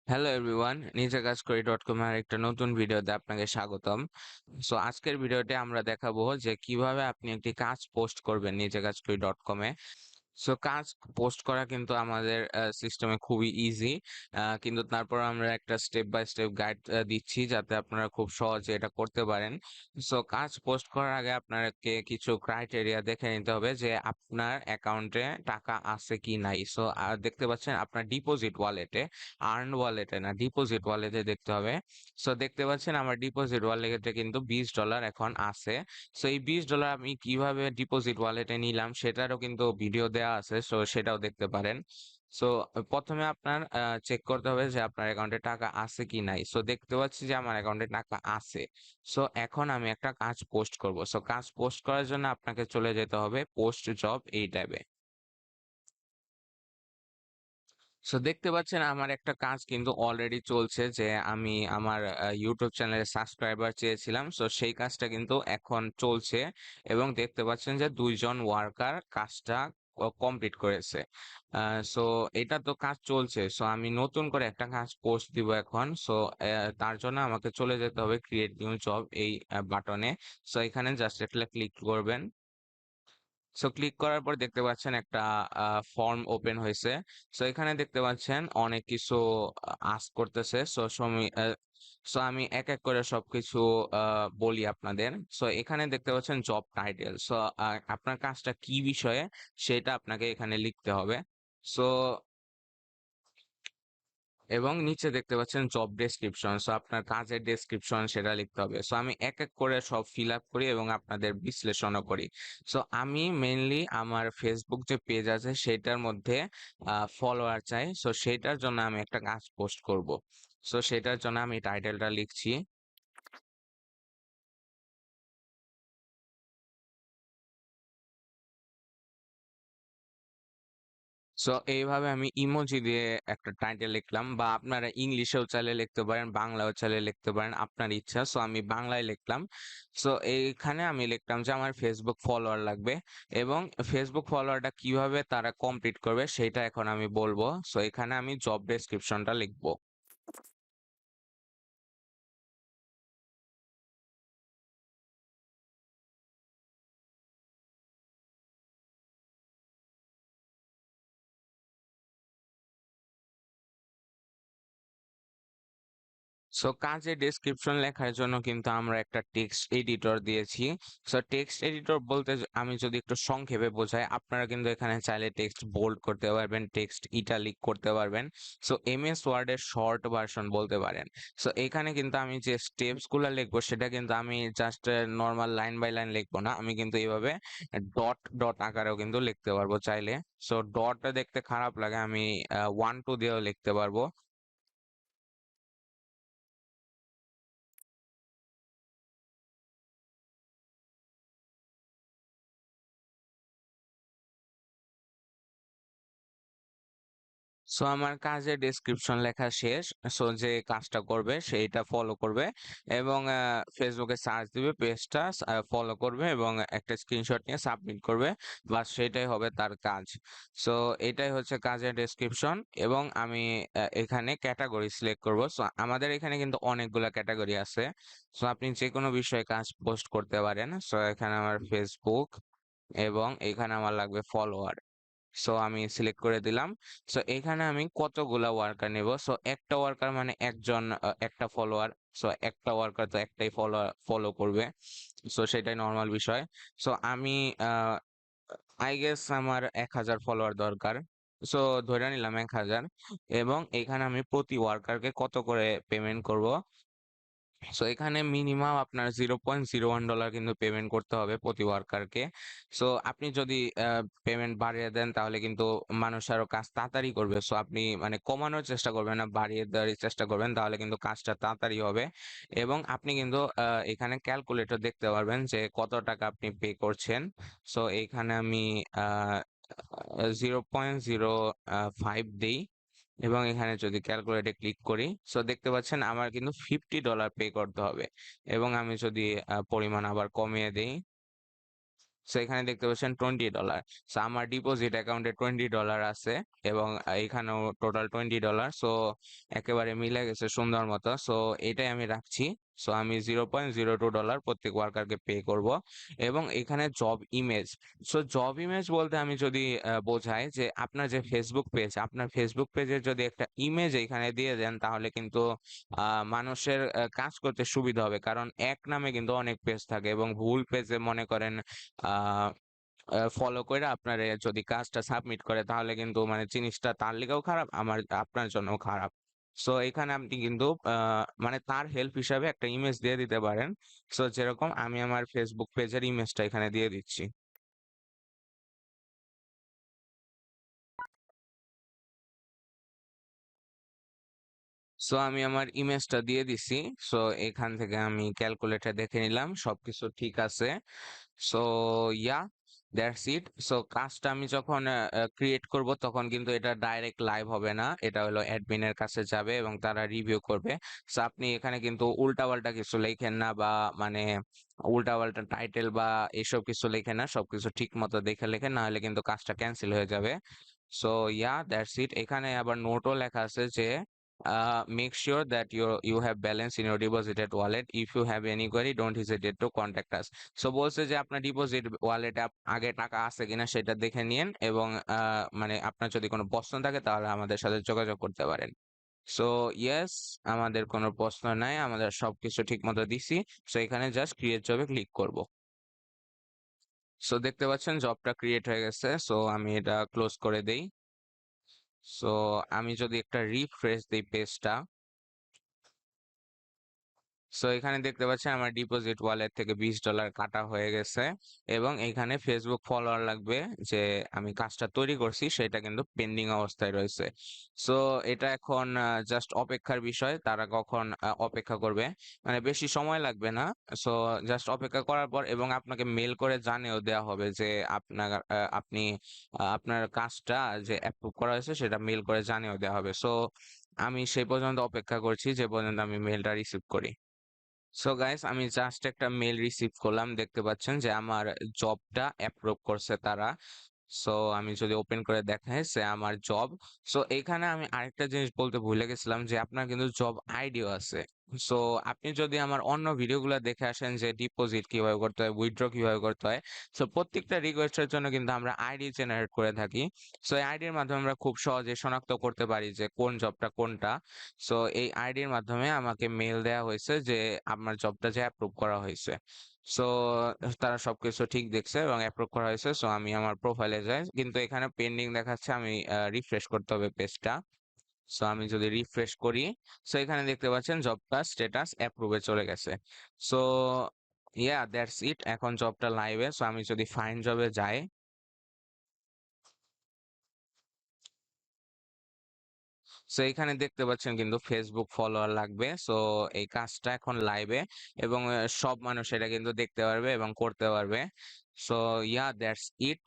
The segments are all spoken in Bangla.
হ্যালো এভরিওয়ান, নিজে কাজ করি .com এর একটা নতুন ভিডিওতে আপনাকে স্বাগতম। সো আজকের ভিডিওতে আমরা দেখাবো যে কিভাবে আপনি একটি কাজ পোস্ট করবেন নিজে কাজ করি .com এ। সো কাজ পোস্ট করা কিন্তু আমাদের সিস্টেমে খুবই ইজি, কিন্তু তারপর আমরা একটা স্টেপ বাই স্টেপ গাইড দিচ্ছি যাতে আপনারা খুব সহজে এটা করতে পারেন। সো কাজ পোস্ট করার আগে আপনাকে কিছু ক্রাইটেরিয়া দেখে নিতে হবে যে আপনার অ্যাকাউন্টে টাকা আছে কি নাই। সো দেখতে পাচ্ছেন আপনার ডিপোজিট ওয়ালেটে, আর্ন ওয়ালেটে না, ডিপোজিট ওয়ালেটে দেখতে হবে। সো দেখতে পাচ্ছেন আমার ডিপোজিট ওয়ালেটে কিন্তু $20 এখন আছে। সো এই $20 আমি কিভাবে ডিপোজিট ওয়ালেটে নিলাম সেটারও কিন্তু ভিডিও দেওয়া আছে, সো সেটাও দেখতে পারেন। সো প্রথমে আপনার চেক করতে হবে যে আপনার অ্যাকাউন্টে টাকা আছে কি নাই। সো দেখতে পাচ্ছি যে আমার অ্যাকাউন্টে টাকা আছে। সো এখন আমি একটা কাজ পোস্ট করব। সো কাজ পোস্ট করার জন্য আপনাকে চলে যেতে হবে পোস্ট জব এই ট্যাবে। সো দেখতে পাচ্ছেন আমার একটা কাজ কিন্তু অলরেডি চলছে, যে আমি আমার ইউটিউব চ্যানেলে সাবস্ক্রাইবার চেয়েছিলাম। সো সেই কাজটা কিন্তু এখন চলছে এবং দেখতে পাচ্ছেন যে 2 জন ওয়ার্কার কাজটা কমপ্লিট করেছে। সো এটা তো কাজ চলছে। সো আমি নতুন করে একটা কাজ পোস্ট দিব এখন। সো তার জন্য আমাকে চলে যেতে হবে ক্রিয়েট নিউ জব এই বাটনে। সো এখানে জাস্ট একটা ক্লিক করবেন। সো ক্লিক করার পর দেখতে পাচ্ছেন একটা ফর্ম ওপেন হয়েছে। সো এখানে দেখতে পাচ্ছেন অনেক কিছু আস্ক করতেছে। সো আমি এক এক করে সবকিছু বলি আপনাদের। সো এখানে দেখতে পাচ্ছেন জব টাইটেল। সো আপনার কাজটা কি বিষয়ে সেটা আপনাকে এখানে লিখতে হবে। সো এবং নিচে দেখতে পাচ্ছেন জব ডেসক্রিপশন। সো আপনার কাজের ডেসক্রিপশন সেটা লিখতে হবে। সো আমি এক এক করে সব ফিল আপ করি এবং আপনাদের বিশ্লেষণও করি। সো আমি মেইনলি আমার ফেসবুক যে পেজ আছে সেটার মধ্যে ফলোয়ার চাই। সো সেটার জন্য আমি একটা কাজ পোস্ট করব। সো সেটার জন্য আমি টাইটেলটা লিখছি। সো এইভাবে আমি ইমোজি দিয়ে একটা টাইটেল লিখলাম, বা আপনারা ইংলিশেও চাইলে লিখতে পারেন, বাংলাও চাইলে লিখতে পারেন, আপনার ইচ্ছা। সো আমি বাংলায় লিখলাম। সো এইখানে আমি লিখলাম যে আমার ফেসবুক ফলোয়ার লাগবে এবং ফেসবুক ফলোয়ারটা কিভাবে তারা কমপ্লিট করবে সেটা এখন আমি বলবো। সো এখানে আমি জব ডেসক্রিপশনটা লিখবো। সো কাজের ডেসক্রিপশন লেখার জন্য কিন্তু আমরা একটা টেক্সট এডিটর দিয়েছি। সো টেক্সট এডিটর বলতে আমি যদি একটু সংক্ষেপে বোঝাই, আপনারা কিন্তু এখানে চাইলে টেক্সট বোল্ড করতে পারবেন, টেক্সট ইটালিক করতে পারবেন। সো এমএস ওয়ার্ডের শর্ট ভার্সন বলতে পারেন। সো এখানে কিন্তু আমি যে স্টেপস গুলো লিখবো সেটা কিন্তু আমি just normal line by line লিখবো না, আমি কিন্তু এইভাবে ডট ডট আকারেও কিন্তু লিখতে পারবো চাইলে। সো ডটটা দেখতে খারাপ লাগে, আমি 1 2 দিয়েও লিখতে পারবো। সো আমার কাজের ডেসক্রিপশন লেখা শেষ। সো যে কাজটা করবে সেইটা ফলো করবে এবং ফেসবুকে সার্চ দিবে, পেজটা ফলো করবে এবং একটা স্ক্রিনশট নিয়ে সাবমিট করবে। বাস সেটাই হবে তার কাজ। সো এটাই হচ্ছে কাজের ডেসক্রিপশন এবং আমি এখানে ক্যাটাগরি সিলেক্ট করব। সো আমাদের এখানে কিন্তু অনেকগুলো ক্যাটাগরি আছে। সো আপনি যে কোনো বিষয়ে কাজ পোস্ট করতে পারেন। সো এখানে আমার ফেসবুক এবং এখানে আমার লাগবে ফলোয়ার। সো আমি সিলেক্ট করে দিলাম। সো এখানে আমি কতগুলা ওয়ার্কার নেব। সো একটা ওয়ার্কার মানে একজন, একটা ফলোয়ার। সো একটা ওয়ার্কার তো একটাই ফলো করবে। সো সেটাই নর্মাল বিষয়। সো আমি আই গেস আমার 1000 ফলোয়ার দরকার। সো ধরে নিলাম 1000 এবং এখানে আমি প্রতি ওয়ার্কারকে কত করে পেমেন্ট করব। সো এখানে মিনিমাম আপনার $0.01 কিন্তু পেমেন্ট করতে হবে প্রতি ওয়ার্কারকে। সো আপনি যদি পেমেন্ট বাড়িয়ে দেন তাহলে কিন্তু মানুষ আরো কাজ তাড়াতাড়ি করবে। সো আপনি মানে কমানোর চেষ্টা করবেন না, বাড়িয়ে দেওয়ার চেষ্টা করবেন, তাহলে কিন্তু কাজটা তাড়াতাড়ি হবে। এবং আপনি কিন্তু এখানে ক্যালকুলেটর দেখতে পারবেন যে কত টাকা আপনি পে করছেন। সো এইখানে আমি আহ 0.05 দিই এবং এখানে যদি ক্যালকুলেটে ক্লিক করি, সো দেখতে পাচ্ছেন আমার কিন্তু $50 পে করতে হবে। এবং আমি যদি পরিমাণ আবার কমিয়ে দেই, সো এখানে দেখতে পাচ্ছেন $20। সো আমার ডিপোজিট অ্যাকাউন্টে $20 আছে, এবং এখানেও টোটাল $20। সো একেবারে মিলে গেছে সুন্দর মতো। সো এটাই আমি রাখছি। সো আমি $0.02 প্রত্যেক ওয়ার্কারকে পে করব। এবং এখানে job image, so job image বলতে আমি যদি বোঝাই যে আপনার যে ফেসবুক পেজ, আপনার ফেসবুক পেজের যদি একটা ইমেজ এখানে দিয়ে দেন, তাহলে কিন্তু মানুষের কাজ করতে সুবিধা হবে। কারণ এক নামে কিন্তু অনেক পেজ থাকে, এবং ভুল পেজে মনে করেন আহ ফলো করে আপনার যদি কাজটা সাবমিট করে, তাহলে কিন্তু মানে জিনিসটা তার লিগেও খারাপ, আপনার জন্য খারাপ। সো এখানে আপনি কিন্তু মানে তার হেল্প হিসাবে একটা ইমেজ দিয়ে দিতে পারেন। সো যেরকম আমি আমার ফেসবুক পেজের ইমেজটা এখানে দিয়ে দিচ্ছি। সো আমি আমার ইমেজটা দিয়ে দিছি। সো এখান থেকে আমি ক্যালকুলেটর দেখে নিলাম সবকিছু ঠিক আছে। So yeah, that's it. So কাজটা আমি যখন ক্রিয়েট করব, তখন কিন্তু এটা ডাইরেক্ট লাইভ হবে না, এটা হলো অ্যাডমিনের কাছে যাবে এবং তারা রিভিউ করবে। সো আপনি এখানে কিন্তু উল্টাপাল্টা কিছু লেখেন না, বা মানে উল্টাপাল্টা টাইটেল বা এসব কিছু লেখেন না, সবকিছু ঠিক মতো দেখে লেখেন, না হলে কিন্তু কাজটা ক্যান্সেল হয়ে যাবে। So yeah, that's it. এখানে আবার নোটও লেখা আছে যে make sure that you have balance in your deposited wallet. If you have any query, don't hesitate to contact us. So বলছে যে আপনার ডিপোজিট ওয়ালেটে আগে টাকা আছে কিনা সেটা দেখে নিন, এবং মানে আপনার যদি কোনো প্রশ্ন থাকে তাহলে আমাদের সাথে যোগাযোগ করতে পারেন। সো ইয়েস, আমাদের কোনো প্রশ্ন নাই, আমাদের সবকিছু ঠিক মতো দিছি। সো এখানে জাস্ট ক্রিয়েট জবে ক্লিক করব। সো দেখতে পাচ্ছেন জবটা ক্রিয়েট হয়ে গেছে। সো আমি এটা ক্লোজ করে দেই। সো আমি যদি একটা রিফ্রেশ দিই পেজটা, সো এখানে দেখতে পাচ্ছেন আমার ডিপোজিট ওয়ালেট থেকে $20 কাটা হয়ে গেছে, এবং এখানে ফেসবুক ফলোয়ার লাগবে যে আমি কাজটা তৈরি করছি সেটা কিন্তু পেন্ডিং অবস্থায় রয়েছে। সো এটা এখন জাস্ট অপেক্ষার বিষয়, তারা কখন অপেক্ষা করবে, মানে বেশি সময় লাগবে না। সো জাস্ট অপেক্ষা করার পর, এবং আপনাকে মেল করে জানিয়েও দেওয়া হবে যে আপনি আপনার কাজটা যে অ্যাপ্রুভ করা হয়েছে সেটা মেল করে জানিয়েও দেওয়া হবে। সো আমি সেই পর্যন্ত অপেক্ষা করছি, যে পর্যন্ত আমি মেলটা রিসিভ করি। সো গাইস, আমি জাস্ট একটা মেল রিসিভ করলাম, দেখতে পাচ্ছেন যে আমার জবটা অ্যাপ্রুভ করছে তারা। সো আমি যদি ওপেন করে দেখাই সে আমার জব। সো এখানে আমি আরেকটা জিনিস বলতে ভুলে গেছিলাম, যে আপনার কিন্তু জব আইডিও আছে। সো আপনি যদি আমার অন্য ভিডিওগুলো দেখে আসেন যে ডিপোজিট কিভাবে করতে হয়, উইথড্র কিভাবে করতে হয়, সো প্রত্যেকটা রিকোয়েস্টের জন্য কিন্তু আমরা আইডি জেনারেট করে থাকি। সো এই আইডির মাধ্যমে আমরা খুব সহজে শনাক্ত করতে পারি যে কোন জবটা কোনটা। সো এই আইডির মাধ্যমে আমাকে মেল দেওয়া হয়েছে যে আমার জবটা যে অ্যাপ্রুভ করা হয়েছে। সো তারা সবকিছু ঠিক দেখছে এবং অ্যাপ্রুভ করা হয়েছে। সো আমি আমার প্রোফাইলে যাই, কিন্তু এখানে পেন্ডিং দেখাচ্ছে, আমি রিফ্রেশ করতে হবে পেজটা। সো আমি যদি রিফ্রেশ করি, সো এখানে দেখতে পাচ্ছেন জবটা স্ট্যাটাস অ্যাপ্রুভে চলে গেছে। So yeah, that's it. এখন জবটা লাইভে। সো আমি যদি ফাইন্ড জবে যাই, সো এখানে দেখতে পাচ্ছেন কিন্তু ফেসবুক ফলোয়ার লাগবে। সো এই কাজটা এখন লাইভে, এবং সব মানুষ এটা কিন্তু দেখতে পারবে এবং করতে পারবে। So yeah, that's it.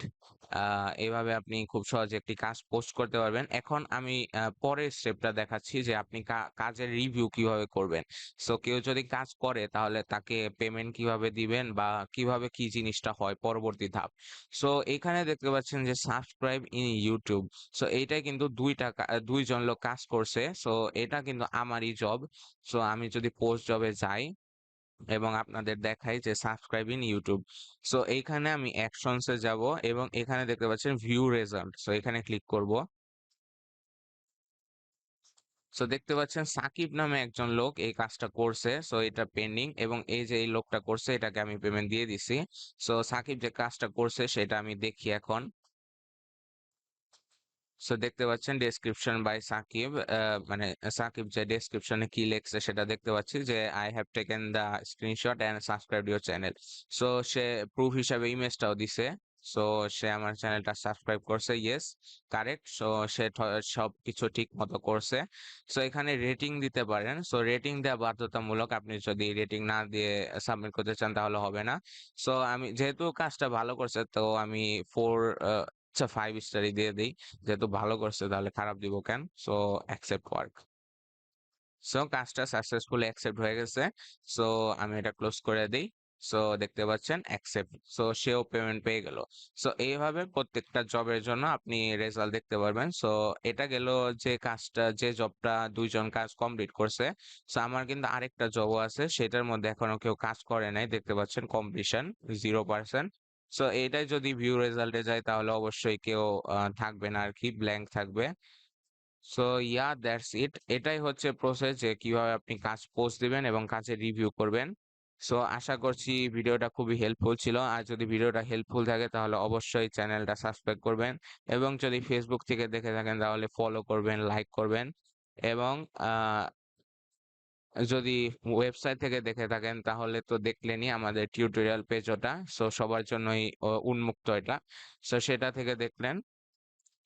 এইভাবে আপনি খুব সহজে একটি কাজ পোস্ট করতে পারবেন। এখন আমি পরের স্টেপটা দেখাচ্ছি যে আপনি কাজের রিভিউ কিভাবে করবেন। সো কেউ যদি কাজ করে তাহলে তাকে পেমেন্ট কিভাবে দিবেন, বা কিভাবে কি জিনিসটা হয় পরবর্তী ধাপ। সো এখানে দেখতে পাচ্ছেন যে সাবস্ক্রাইব ইন ইউটিউব। সো এইটাই কিন্তু দুইজন লোক কাজ করছে। সো এটা কিন্তু আমারই জব। সো আমি যদি পোস্ট জবে যাই এবং আপনাদের দেখাই যে সাবস্ক্রাইব ইন ইউটিউব, সো এইখানে আমি অ্যাকশনসে যাব, এবং এখানে দেখতে পাচ্ছেন ভিউ রেজাল্ট। সো এখানে ক্লিক করব। সো দেখতে পাচ্ছেন সাকিব নামে একজন লোক এই কাজটা করছে। সো এটা পেন্ডিং, এবং এই যে এই লোকটা করছে এটাকে আমি পেমেন্ট দিয়ে দিছি। সো সাকিব যে কাজটা করছে সেটা আমি দেখি এখন। সো দেখতে পাচ্ছেন ডেসক্রিপশন বাই সাকিব, মানে সাকিব যে ডেসক্রিপশনে কি লেখছে সেটা দেখতে পাচ্ছি, যে I have taken the screenshot and subscribe your channel. So সে প্রুফ হিসাবে ইমেজটাও দিছে। সো সে আমার চ্যানেলটা সাবস্ক্রাইব করছে, ইয়েস, কারেক্ট। সো সে সব কিছু ঠিক মতো করছে। সো এখানে রেটিং দিতে পারেন। সো রেটিং দেওয়া বাধ্যতামূলক, আপনি যদি রেটিং না দিয়ে সাবমিট করতে চান তাহলে হবে না। সো আমি যেহেতু কাজটা ভালো করছে, তো আমি 5 স্টারই দিয়ে দিই, যেহেতু ভালো করছে তাহলে খারাপ দিব কেন। So accept work. সো কাজটা সাকসেসফুলি অ্যাকসেপ্ট হয়ে গেছে। সো আমি এটা ক্লোজ করে দিই। সো দেখতে পাচ্ছেন অ্যাকসেপ্ট, সো সেও পেমেন্ট পেয়ে গেল। সো এইভাবে প্রত্যেকটা জবের জন্য আপনি রেজাল্ট দেখতে পারবেন। সো এটা গেল যে কাজটা, যে জবটা দুইজন কাজ কমপ্লিট করছে। সো আমার কিন্তু আরেকটা জবও আছে, সেটার মধ্যে এখনো কেউ কাজ করে নাই, দেখতে পাচ্ছেন কমপ্লিশন 0%। সো এটাই যদি ভিউ রেজাল্টে যায় তাহলে অবশ্যই কেউ থাকবে না আর কি, ব্ল্যাঙ্ক থাকবে। সো ইয়া দ্যাটস ইট, এটাই হচ্ছে প্রসেস যে কিভাবে আপনি কাজ পোস্ট দিবেন এবং কাজের রিভিউ করবেন। সো আশা করছি ভিডিওটা খুবই হেল্পফুল ছিল। আর যদি ভিডিওটা হেল্পফুল থাকে তাহলে অবশ্যই চ্যানেলটা সাবস্ক্রাইব করবেন, এবং যদি ফেসবুক থেকে দেখে থাকেন তাহলে ফলো করবেন, লাইক করবেন, এবং যদি ওয়েবসাইট থেকে দেখে থাকেন তাহলে তো দেখলেনই আমাদের টিউটোরিয়াল পেজ ওটা, সো সবার জন্যই উন্মুক্ত এটা, সো সেটা থেকে দেখলেন।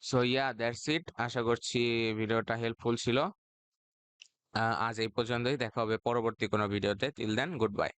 সো ইয়া দ্যাটস ইট, আশা করছি ভিডিওটা হেল্পফুল ছিল। আজ এই পর্যন্তই, দেখা হবে পরবর্তী কোনো ভিডিওতে। Till then, good by.